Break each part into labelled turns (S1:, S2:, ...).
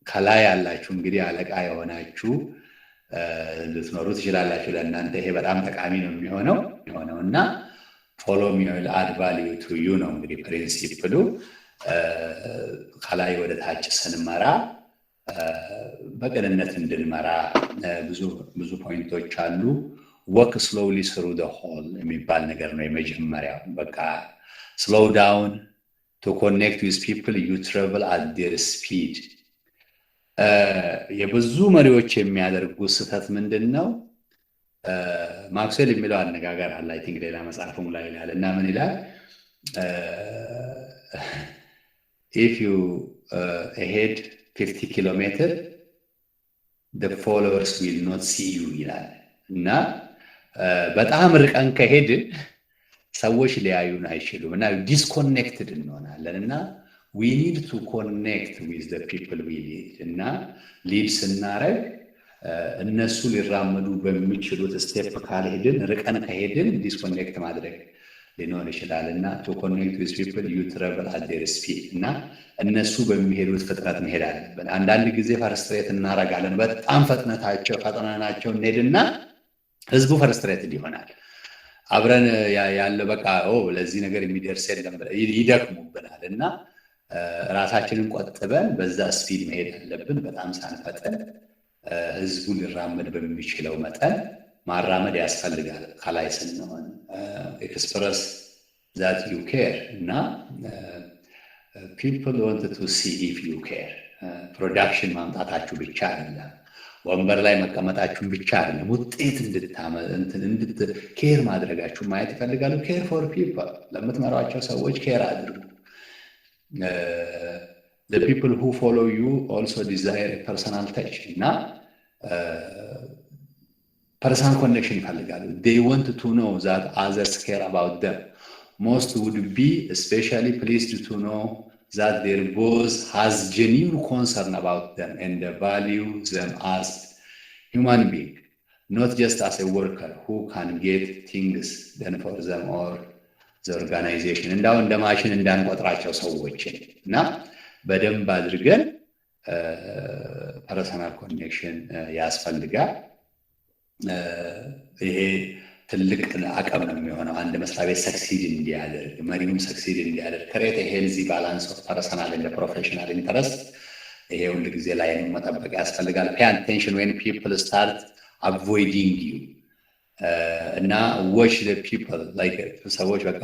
S1: ከላይ ያላችሁ እንግዲህ አለቃ የሆናችሁ ልትኖሩ ትችላላችሁ። ለእናንተ ይሄ በጣም ጠቃሚ ነው የሚሆነው እና ፎሎ ሚ ዊል አድ ቫልዩ ቱ ዩ ነው እንግዲህ ፕሪንሲፕሉ። ከላይ ወደ ታች ስንመራ በቅንነት እንድንመራ ብዙ ፖይንቶች አሉ። ወክ ስሎውሊ ስሩ ደ ሆል የሚባል ነገር ነው የመጀመሪያው። በቃ ስሎው ዳውን ቱ ኮኔክት ዊዝ ፒፕል ዩ ትራቨል አት ዴር ስፒድ። የብዙ መሪዎች የሚያደርጉ ስህተት ምንድን ነው? ማክስዌል የሚለው አነጋገር አለ፣ አይ ቲንክ ሌላ መጽሐፉም ላይ ይላል እና ምን ይላል? ኢፍ ዩ ሄድ 50 ኪሎ ሜትር the followers will not see you ይላል እና በጣም ርቀን ከሄድን ሰዎች ሊያዩን አይችሉም እና ዲስኮኔክትድ እንሆናለን እና we need to connect with the people we lead እና ሊድ ስናረግ እነሱ ሊራመዱ በሚችሉት ስቴፕ ካልሄድን ርቀን ከሄድን ዲስኮኔክት ማድረግ ሊኖር ይችላል እና to connect with people you travel at their speed እና እነሱ በሚሄዱት ፍጥነት መሄድ አለብን። አንዳንድ ጊዜ ፈርስትሬት እናረጋለን። በጣም ፈጥነናቸው እንሄድና ህዝቡ ፈርስትሬትድ ይሆናል። አብረን ያለ በቃ ለዚህ ነገር የሚደርስ የለም ይደክሙብናል እና ራሳችንን ቆጥበን በዛ ስፒድ መሄድ አለብን። በጣም ሳንፈጥን ህዝቡ ሊራመድ በሚችለው መጠን ማራመድ ያስፈልጋል። ከላይ ስንሆን ኤክስፕረስ ዛት ዩ ኬር እና people want to see if you care። ፕሮዳክሽን ማምጣታችሁ ብቻ አይደለም፣ ወንበር ላይ መቀመጣችሁን ብቻ አይደለም፣ ውጤት ኬር ማድረጋችሁ ማየት ይፈልጋሉ። ኬር ፎር ፒፕል፣ ለምትመሯቸው ሰዎች ኬር አድርጉ። the people who follow you also desire a personal touch እና personal connection ይፈልጋሉ። they want to know that others care about them. Most would be especially pleased to know that their boss has genuine concern about them and value them as human being, not just as a worker who can get things done for them or the organization። እንዳው እንደ ማሽን እንዳንቆጥራቸው ሰዎችን እና በደንብ አድርገን ፐርሰናል ኮኔክሽን ያስፈልጋል። ይሄ ትልቅ አቅም ነው የሚሆነው አንድ መስሪያ ቤት ሰክሲድ እንዲያደርግ፣ መሪውም ሰክሲድ እንዲያደርግ። ክሬት ሄልዚ ባላንስ ኦፍ ፐርሰናል እና ፕሮፌሽናል ኢንተረስት። ይሄ ሁሉ ጊዜ ላይ መጠበቅ ያስፈልጋል። ፔይ አቴንሽን ዌን ፒፕል ስታርት አቮይዲንግ ዩ እና ዎች ዘ ፒፕል ላይክ ሰዎች በቃ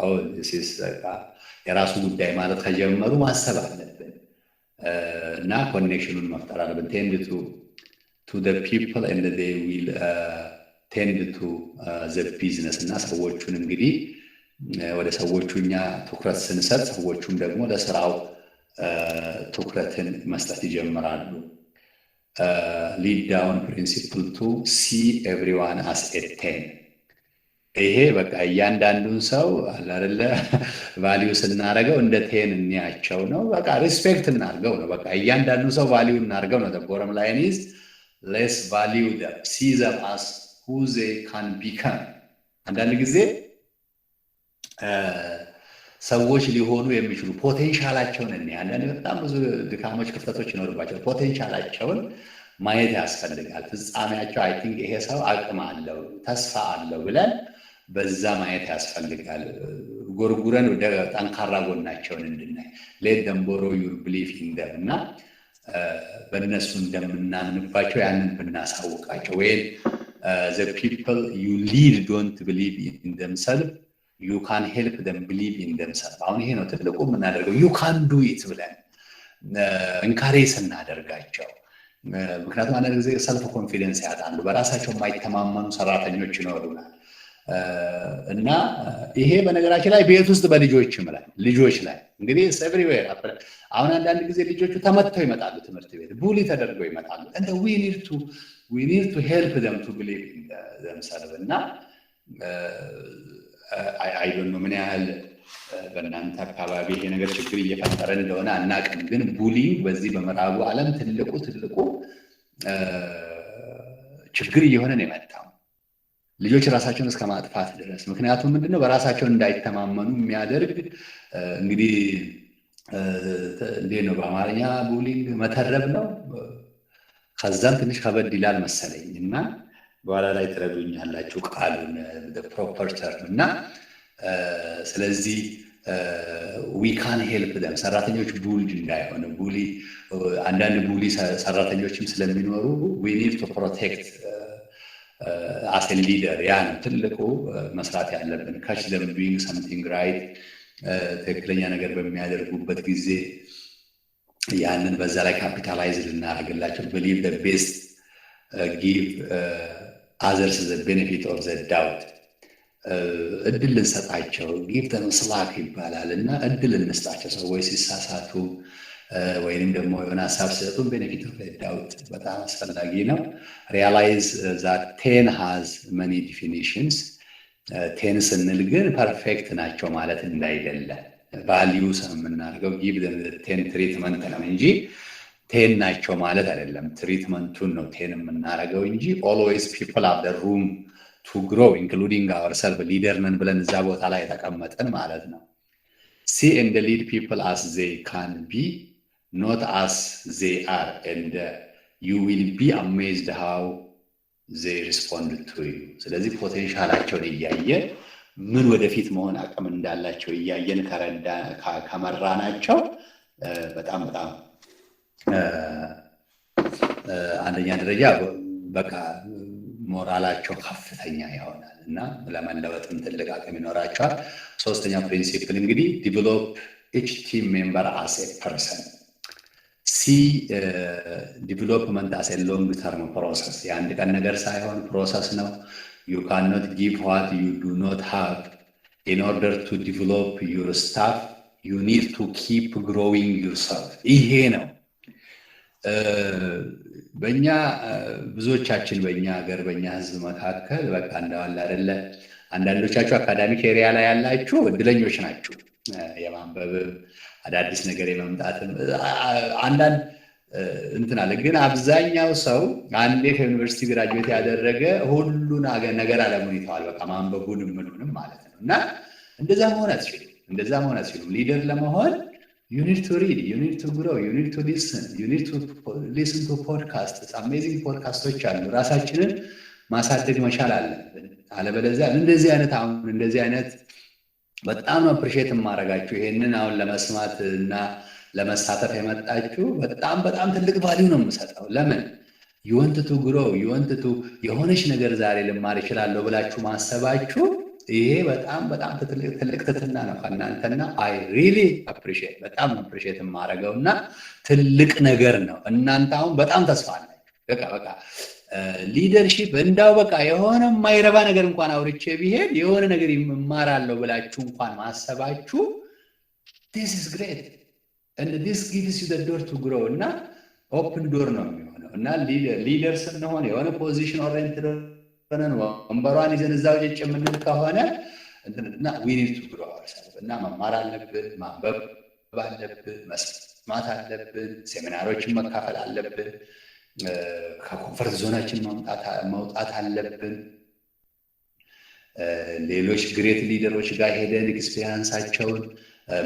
S1: የራሱ ጉዳይ ማለት ከጀመሩ ማሰብ አለብን እና ኮኔክሽኑን መፍጠር አለብን። ቴንድ ቱ ዘ ፒፕል ኤንድ ዜይ ዊል ቴንድ ቱ ዘ ቢዝነስ እና ሰዎቹን እንግዲህ ወደ ሰዎቹ እኛ ትኩረት ስንሰጥ ሰዎቹም ደግሞ ለስራው ትኩረትን መስጠት ይጀምራሉ። ሊድ ዳውን ፕሪንሲፕል ቱ ሲ ኤቭሪዋን አስ ኤ ቴን። ይሄ በቃ እያንዳንዱን ሰው አለ አይደለ ቫልዩ ስናደርገው እንደ ቴን እንያቸው ነው። በቃ ሪስፔክት እናርገው ነው። በቃ እያንዳንዱ ሰው ቫልዩ እናርገው ነው። ቦረም ላይን ኢዝ ሌስ ቫልዩ them see them as who they can become። አንዳንድ ጊዜ ሰዎች ሊሆኑ የሚችሉ ፖቴንሻላቸውን አንዳንድ በጣም ብዙ ድካሞች፣ ክፍተቶች ይኖርባቸው ፖቴንሻላቸውን ማየት ያስፈልጋል። ፍጻሜያቸው አይ ቲንክ ይሄ ሰው አቅም አለው ተስፋ አለው ብለን በዛ ማየት ያስፈልጋል። ጎርጉረን ወደ ጠንካራ ጎናቸውን እንድናይ let them borrow your belief in them እና በእነሱ እንደምናምንባቸው ያንን ብናሳውቃቸው። ወይ the people you lead don't believe in themselves, you can help them believe in themselves። አሁን ይሄ ነው ትልቁ የምናደርገው you can do it ብለን እንካሬጅ እናደርጋቸው። ምክንያቱም አንዳንድ ጊዜ ሰልፍ ኮንፊደንስ ያጣሉ፣ በራሳቸው የማይተማመኑ ሰራተኞች ይኖሩናል እና ይሄ በነገራችን ላይ ቤት ውስጥ ልጆች ላይ እንግዲህ ኤቭሪዌር። አሁን አንዳንድ ጊዜ ልጆቹ ተመተው ይመጣሉ ትምህርት ቤት፣ ቡሊ ተደርገው ይመጣሉ። and we need to help them to believe in themselves እና አይ ዶንት ኖ ምን ያህል በእናንተ አካባቢ ይሄ ነገር ችግር እየፈጠረ እንደሆነ አናውቅም፣ ግን ቡሊንግ በዚህ በምዕራቡ ዓለም ትልቁ ችግር እየሆነ ነው የመጣው ልጆች ራሳቸውን እስከ ማጥፋት ድረስ። ምክንያቱም ምንድነው በራሳቸው እንዳይተማመኑ የሚያደርግ እንግዲህ እንዴት ነው በአማርኛ ቡሊንግ መተረብ ነው ከዛም ትንሽ ከበድ ይላል መሰለኝ እና በኋላ ላይ ትረዱኛላችሁ ቃሉን ፕሮፐር ተርም እና ስለዚህ ዊ ካን ሄልፕ ደም ሰራተኞች ቡልድ እንዳይሆኑ ቡሊ አንዳንድ ቡሊ ሰራተኞችም ስለሚኖሩ ዊ ኒድ ቱ ፕሮቴክት አስ ኤ ሊደር ያ ነው ትልቁ መስራት ያለብን ካች ደም ዱይንግ ሰምቲንግ ራይት ትክክለኛ ነገር በሚያደርጉበት ጊዜ ያንን በዛ ላይ ካፒታላይዝ ልናደርግላቸው believe the best give others the benefit of the doubt እድል ልንሰጣቸው give them slack ይባላል እና እድል እንስጣቸው ሰዎች ሲሳሳቱ ወይንም ደግሞ የሆነ ሀሳብ ሲሰጡን benefit of the doubt በጣም አስፈላጊ ነው realize that 10 has many definitions 10 ስንል ግን ፐርፌክት ናቸው ማለት እንዳይደለ ቫልዩስ የምናደርገው give them 10 ትሪትመንት ነው እንጂ 10 ናቸው ማለት አይደለም ትሪትመንቱን ነው 10 የምናደርገው እንጂ always people have the room to grow including ourselves leader ነን ብለን እዛ ቦታ ላይ ተቀመጠን ማለት ነው see and lead people as they can be not as they are and you will be amazed how they respond to you ስለዚህ ፖቴንሻላቸውን እያየ ምን ወደፊት መሆን አቅም እንዳላቸው እያየን ከመራናቸው በጣም በጣም አንደኛ ደረጃ በቃ ሞራላቸው ከፍተኛ ይሆናል እና ለመለወጥም ትልቅ አቅም ይኖራቸዋል ሶስተኛ ፕሪንሲፕል እንግዲህ ዲቨሎፕ each team member as a person see development as a long term process የአንድ ቀን ነገር ሳይሆን ፕሮሰስ ነው you cannot give what you do not have in order to develop your staff you need to keep growing yourself ይሄ ነው በእኛ ብዙዎቻችን በእኛ ሀገር በእኛ ህዝብ መካከል በቃ እንደዋል አይደለ አንዳንዶቻችሁ አካዳሚክ ኤሪያ ላይ ያላችሁ እድለኞች ናችሁ የማንበብ አዳዲስ ነገር የመምጣትም አንዳንድ እንትን አለ ግን አብዛኛው ሰው አንዴ ከዩኒቨርሲቲ ግራጁዌት ያደረገ ሁሉን ነገር አለሙን ይተዋል በቃ ማንበቡን ምኑንም ማለት ነው እና እንደዛ መሆን አትችሉም ሊደር ለመሆን you need to read you need to grow you need to listen to podcasts amazing podcasts አሉ ራሳችንን ማሳደግ መቻል አለብን አለበለዚያ እንደዚህ አይነት በጣም አፕሪሺየት ማረጋችሁ ይሄንን አሁን ለመስማት እና ለመሳተፍ የመጣችሁ በጣም ትልቅ ቫልዩ ነው የምሰጠው ለምን you want to grow you want to የሆነች ነገር ዛሬ ልማር ይችላል ብላችሁ ማሰባችሁ ይሄ በጣም ትልቅ ትትና ነው እናንተና I really appreciate በጣም appreciate ማረጋውና ትልቅ ነገር ነው እናንተ አሁን በጣም ተስፋ አላችሁ በቃ ሊደርሺፕ እንዳው በቃ የሆነ ማይረባ ነገር እንኳን አውርቼ ቢሄድ የሆነ ነገር ይማራለሁ ብላችሁ እንኳን ማሰባችሁ this is great and this gives you the door to grow እና open door ነው የሚሆነው እና ሊደር ስንሆን የሆነ ፖዚሽን ኦሪየንትድ ሆነን ወንበሯን ይዘን እዛው ጭጭ የምንል ከሆነ እና we need to grow ourselves እና መማር አለብን ማንበብ አለብን መስማት አለብን ሴሚናሮችን መካፈል አለብን ከኮንፈርት ዞናችን መውጣት አለብን ሌሎች ግሬት ሊደሮች ጋር ሄደን ኤክስፒሪየንሳቸውን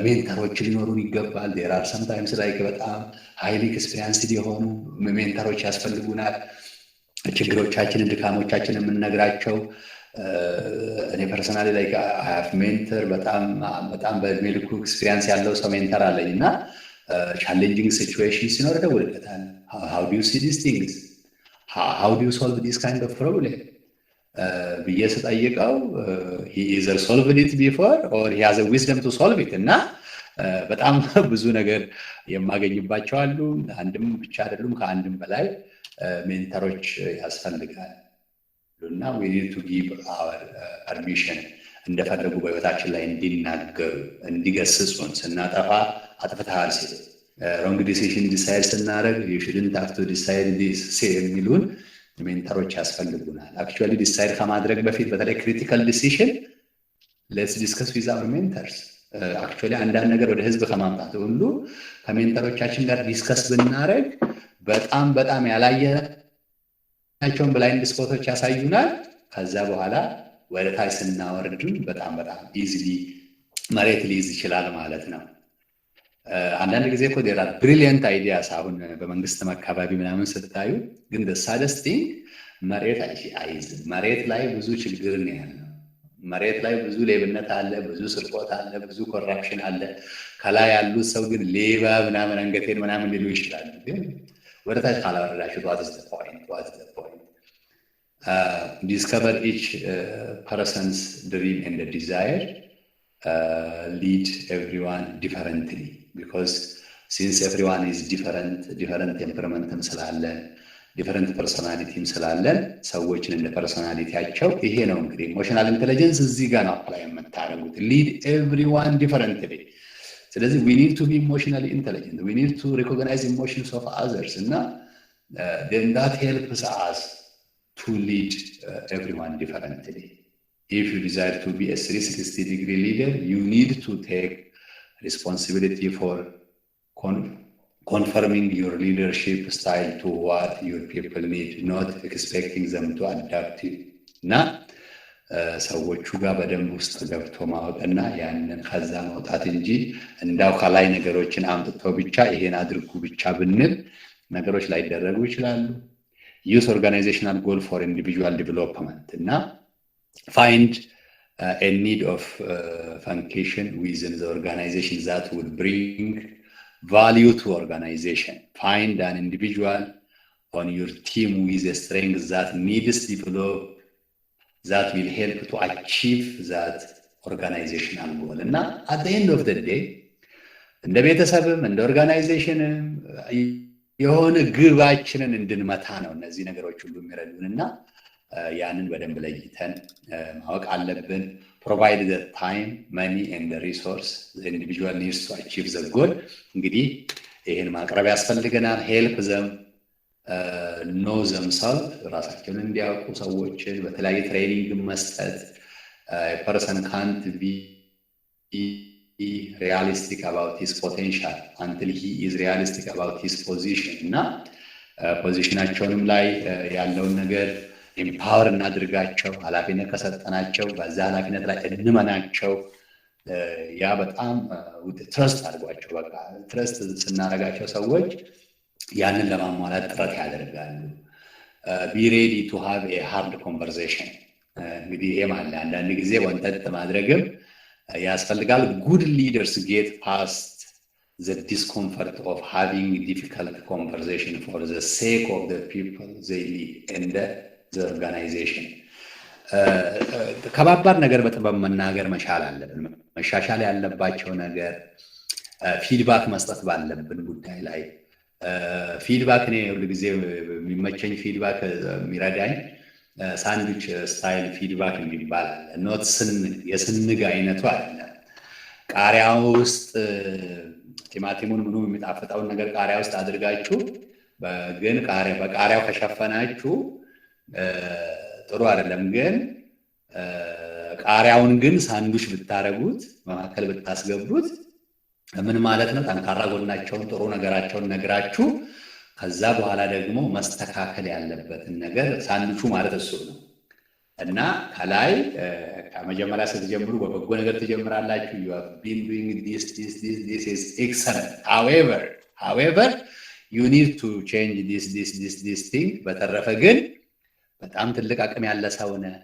S1: ሜንተሮች ሊኖሩን ይገባል there are sometimes like በጣም highly experienced የሆኑ ሜንተሮች ያስፈልጉናል ችግሮቻችንን ድካሞቻችንን የምንነግራቸው እኔ ፐርሰናሊ like I have mentor በጣም በሜዲኩ ኤክስፒሪየንስ ያለው ሰው ሜንተር አለኝና challenging situations ሲኖር ደውልለታል how do you see these things how do you solve this kind of problem ብዬ ስጠይቀው he either solved it before or he has a wisdom to solve it እና በጣም ብዙ ነገር የማገኝባቸው አሉ አንድም ብቻ አይደሉም ከአንድም በላይ ሜንተሮች ያስፈልጋል እና we need to give our permission እንደፈለጉ በህይወታችን ላይ እንዲናገሩ እንዲገስጹን ስናጠፋ አጥፍተሃል ሲሉ wrong decision decide ስናደርግ you shouldn't have to decide this say የሚሉን ሜንተሮች ያስፈልጉናል actually decide ከማድረግ በፊት በተለይ critical decision let's discuss with our mentors actually አንዳንድ ነገር ወደ ህዝብ ከማምጣት ሁሉ ከሜንተሮቻችን ጋር ዲስከስ ብናደርግ በጣም ያላየናቸውን ብላይንድ ስፖቶች ያሳዩናል ከዛ በኋላ ወደ ታች ስናወርድ በጣም ኢዚሊ መሬት ሊይዝ ይችላል ማለት ነው አንዳንድ ጊዜ እኮ ዴር አር ብሪሊየንት አይዲያስ አሁን በመንግስትም አካባቢ ምናምን ስታዩ፣ ግን ሳደስት ቲንግ መሬት አይዝም። መሬት ላይ ብዙ ችግር ነው ያለው። መሬት ላይ ብዙ ሌብነት አለ፣ ብዙ ስርቆት አለ፣ ብዙ ኮራፕሽን አለ። ከላይ ያሉት ሰው ግን ሌባ ምናምን አንገቴን ምናምን ሊሉ ይችላሉ። ግን ወደ ታች ካላወረዳችሁ ዋትስ ዘ ፖይንት? Discover each person's dream and desire, lead everyone differently, because since everyone is different temperament ስላለን ዲፈረንት ፐርሶናሊቲም ስላለን ሰዎችን እንደ ፐርሶናሊቲያቸው ይሄ ነው እንግዲህ ኢሞሽናል ኢንቴሊጀንስ እዚህ ጋር ነው አፕላይ የምታደርጉት። ሊድ ኤቭሪዋን ዲፈረንትሊ። ስለዚህ we need to be emotionally intelligent, we need to recognize emotions of others, እና then that helps us to lead everyone differently. If you desire to be a 360-degree leader, you need to take responsibility for confirming your leadership style to what your people need, not expecting them to adapt it. እና ሰዎቹ ጋር በደንብ ውስጥ ገብቶ ማወቅና ያንን ከዛ መውጣት እንጂ እንዳው ከላይ ነገሮችን አምጥተው ብቻ ይሄን አድርጉ ብቻ ብንል ነገሮች ላይደረጉ ይችላሉ። use organizational goal for individual development, እና find a need of function within the organization that will bring value to organization. Find an individual on your team with a strength that needs develop, that will help to achieve that organizational goal. እና at the end of the day እንደ ቤተሰብም እንደ ኦርጋናይዜሽንም የሆነ ግባችንን እንድንመታ ነው እነዚህ ነገሮች ሁሉ የሚረዱንና ያንን በደንብ ለይተን ማወቅ አለብን። provide the time, money and the resource the individual needs to achieve the goal. እንግዲህ ይሄን ማቅረብ ያስፈልገናል። help them know themselves፣ ራሳቸውን እንዲያውቁ ሰዎችን በተለያየ ትሬኒንግ መስጠት። a person can't be realistic about his potential until he is realistic about his position, እና ፖዚሽናቸውንም ላይ ያለውን ነገር ኢምፓወር እናድርጋቸው። ኃላፊነት ከሰጠናቸው በዛ ኃላፊነት ላይ እንመናቸው። ያ በጣም ትረስት አድርጓቸው። በቃ ትረስት ስናደርጋቸው ሰዎች ያንን ለማሟላት ጥረት ያደርጋሉ። be ready to have a hard conversation። እንግዲህ ይሄ ማለት አንዳንድ ጊዜ ወንጠጥ ማድረግም ያስፈልጋል። good leaders get past the discomfort of having difficult conversation for the sake of the people they lead and the organization. ከባባድ ነገር በጥበብ መናገር መቻል አለብን። መሻሻል ያለባቸው ነገር ፊድባክ መስጠት ባለብን ጉዳይ ላይ ፊድባክ እኔ ሁሉ ጊዜ የሚመቸኝ ፊድባክ የሚረዳኝ ሳንድዊች ስታይል ፊድባክ የሚባል ኖት የስንግ አይነቱ አለ። ቃሪያ ውስጥ ቲማቲሙን ምኑ የሚጣፍጠውን ነገር ቃሪያ ውስጥ አድርጋችሁ ግን በቃሪያው ከሸፈናችሁ ጥሩ አይደለም። ግን ቃሪያውን ግን ሳንድዊች ብታረጉት መካከል ብታስገቡት ምን ማለት ነው? ጠንካራ ጎናቸውን ጥሩ ነገራቸውን ነግራችሁ ከዛ በኋላ ደግሞ መስተካከል ያለበትን ነገር ሳንድዊቹ ማለት እሱ ነው። እና ከላይ ከመጀመሪያ ስትጀምሩ በበጎ ነገር ትጀምራላችሁ። you have been doing this is excellent, however you need to change this thing። በተረፈ ግን በጣም ትልቅ አቅም ያለ ሰው ነህ፣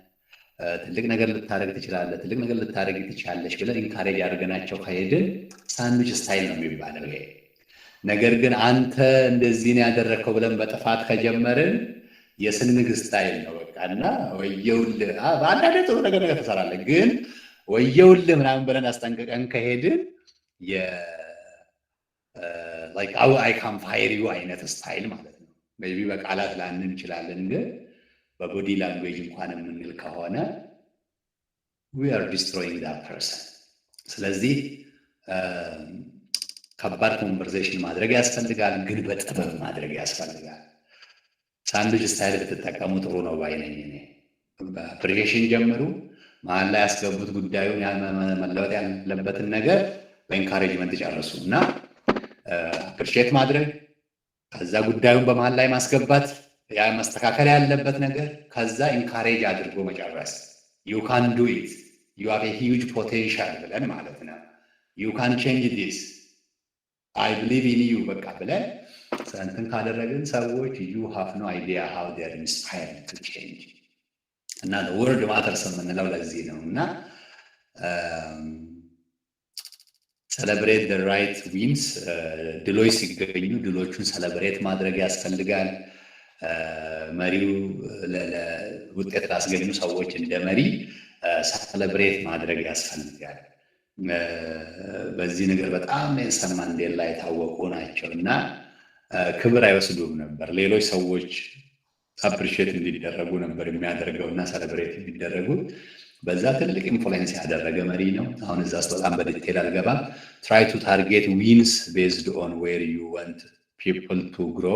S1: ትልቅ ነገር ልታደርግ ትችላለህ፣ ትልቅ ነገር ልታደርግ ትችላለሽ ብለን ኢንካሬጅ አድርገናቸው ከሄድን ሳንድዊች ስታይል ነው የሚባለው ይሄ። ነገር ግን አንተ እንደዚህ ነው ያደረከው ብለን በጥፋት ከጀመርን የስንግ ስታይል ነው በቃ። እና ወየውልህ በአንዳንድ ጥሩ ነገር ትሰራለህ፣ ግን ወየውልህ ምናምን ብለን አስጠንቅቀን ከሄድን like I can fire you አይነት ስታይል ማለት ነው። ሜይ ቢ በቃላት ላንን እንችላለን፣ ግን በቦዲ ላንጉዌጅ እንኳን የምንል ከሆነ we are destroying that person። ስለዚህ ከባድ ኮንቨርሴሽን ማድረግ ያስፈልጋል፣ ግን በጥበብ ማድረግ ያስፈልጋል። ሳንድዊች ስታይል ብትጠቀሙ ጥሩ ነው ባይነኝ እኔ። በአፕሪኬሽን ጀምሩ፣ መሀል ላይ ያስገቡት ጉዳዩን መለወጥ ያለበትን ነገር በኢንካሬጅመንት ጨርሱ እና አፕሪሼት ማድረግ፣ ከዛ ጉዳዩን በመሀል ላይ ማስገባት ያ መስተካከል ያለበት ነገር፣ ከዛ ኢንካሬጅ አድርጎ መጨረስ። you can do it, you have a huge potential ብለን ማለት ነው። you can change this አይ ብሊቭ ኢን ዩ በቃ ብለን እንትን ካደረግን ሰዎች ዩ ሃቭ ኖ አይዲያ ሃው ዴር ኢንስፓየርድ ቱ ቼንጅ እና ወርልድ ማተርስ የምንለው ለዚህ ነው። እና ሰለብሬት ደ ራይት ዊንስ፣ ድሎች ሲገኙ ድሎቹን ሰለብሬት ማድረግ ያስፈልጋል። መሪው ውጤት ላስገኙ ሰዎች እንደ መሪ ሰለብሬት ማድረግ ያስፈልጋል። በዚህ ነገር በጣም ኔልሰን ማንዴላ የታወቁ ናቸው እና ክብር አይወስዱም ነበር። ሌሎች ሰዎች አፕሪሼት እንዲደረጉ ነበር የሚያደርገው እና ሰለብሬት የሚደረጉት። በዛ ትልቅ ኢንፍሉዌንስ ያደረገ መሪ ነው። አሁን እዛ ውስጥ በጣም በዲቴል አልገባም። ትራይ ቱ ታርጌት ዊንስ ቤዝድ ኦን ዌር ዩ ዋንት ፒፕል ቱ ግሮ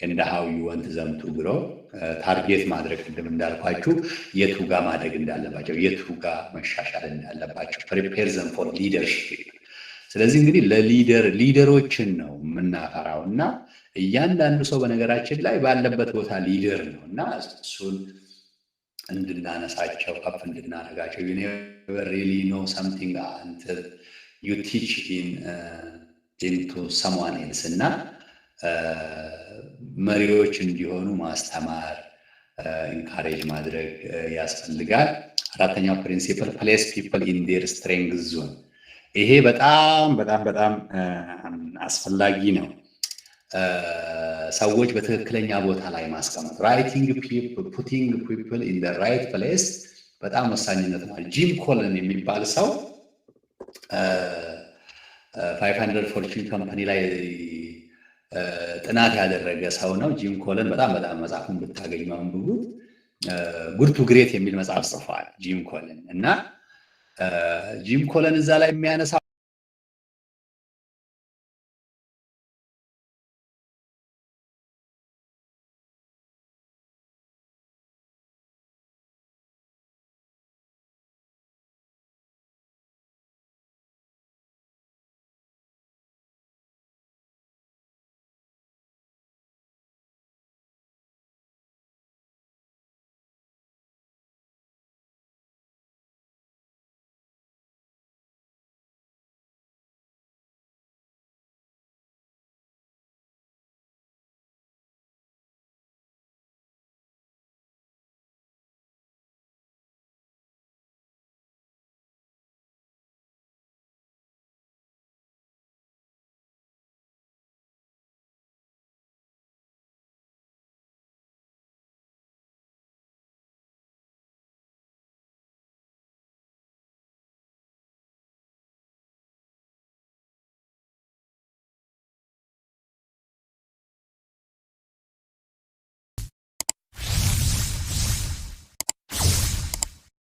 S1: እንደ ሃው ዩ ዋንት ዘም ቱ ግሮ። ታርጌት ማድረግ ቅድም እንዳልኳችሁ የቱ ጋር ማድረግ እንዳለባቸው፣ የቱ ጋር መሻሻል እንዳለባቸው ፕሪፔር ዘም ፎር ሊደርሽፕ። ስለዚህ እንግዲህ ሊደሮችን ነው የምናፈራው እና እያንዳንዱ ሰው በነገራችን ላይ ባለበት ቦታ ሊደር ነው እና እሱን እንድናነሳቸው ከፍ እንድናደርጋቸው you never really know something until you teach into someone else እና መሪዎች እንዲሆኑ ማስተማር ኢንካሬጅ አድርግ ያስፈልጋል። አራተኛው ፕሪንሲፕል ፕሌስ ፒፕል ኢን ዴር ስትሬንግዝ ዞን። ይሄ በጣም በጣም በጣም አስፈላጊ ነው። ሰዎች በትክክለኛ ቦታ ላይ ማስቀመጥ ፑቲንግ ፒፕል ኢን ዘ ራይት ፕሌስ በጣም ወሳኝነት ነው። ጂም ኮለን የሚባል ሰው 500 ፎርቹን ካምፓኒ ላይ ጥናት ያደረገ ሰው ነው። ጂም ኮለን በጣም መጽሐፉን ብታገኙ አንብቡት። ጉድ ቱ ግሬት የሚል መጽሐፍ ጽፏል ጂም ኮለን እና ጂም ኮለን እዛ ላይ የሚያነሳ